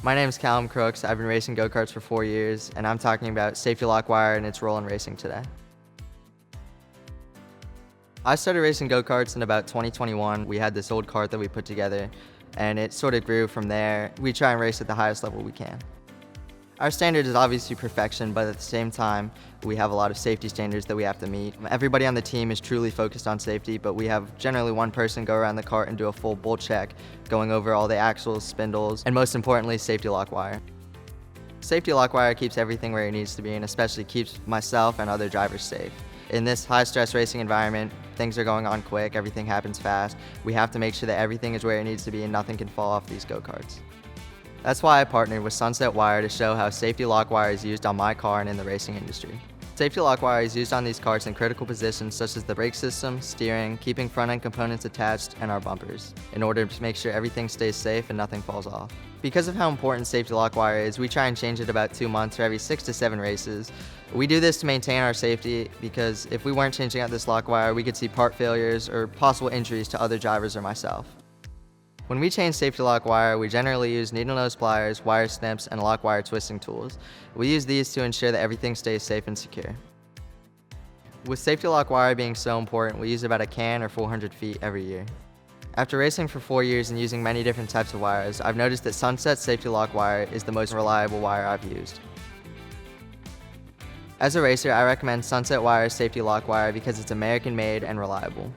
My name is Callum Crooks. I've been racing go-karts for 4 years, and I'm talking about safety lock wire and its role in racing today. I started racing go-karts in about 2021. We had this old kart that we put together, and it sort of grew from there. We try and race at the highest level we can. Our standard is obviously perfection, but at the same time, we have a lot of safety standards that we have to meet. Everybody on the team is truly focused on safety, but we have generally one person go around the kart and do a full bull check, going over all the axles, spindles, and most importantly, safety lock wire. Safety lock wire keeps everything where it needs to be, and especially keeps myself and other drivers safe. In this high-stress racing environment, things are going on quick, everything happens fast. We have to make sure that everything is where it needs to be and nothing can fall off these go-karts. That's why I partnered with Sunset Wire to show how safety lock wire is used on my car and in the racing industry. Safety lock wire is used on these karts in critical positions such as the brake system, steering, keeping front-end components attached, and our bumpers, in order to make sure everything stays safe and nothing falls off. Because of how important safety lock wire is, we try and change it about 2 months for every 6 to 7 races. We do this to maintain our safety because if we weren't changing out this lock wire, we could see part failures or possible injuries to other drivers or myself. When we change safety lock wire, we generally use needle nose pliers, wire snips, and lock wire twisting tools. We use these to ensure that everything stays safe and secure. With safety lock wire being so important, we use about a can or 400 feet every year. After racing for 4 years and using many different types of wires, I've noticed that Sunset safety lock wire is the most reliable wire I've used. As a racer, I recommend Sunset Wire safety lock wire because it's American made and reliable.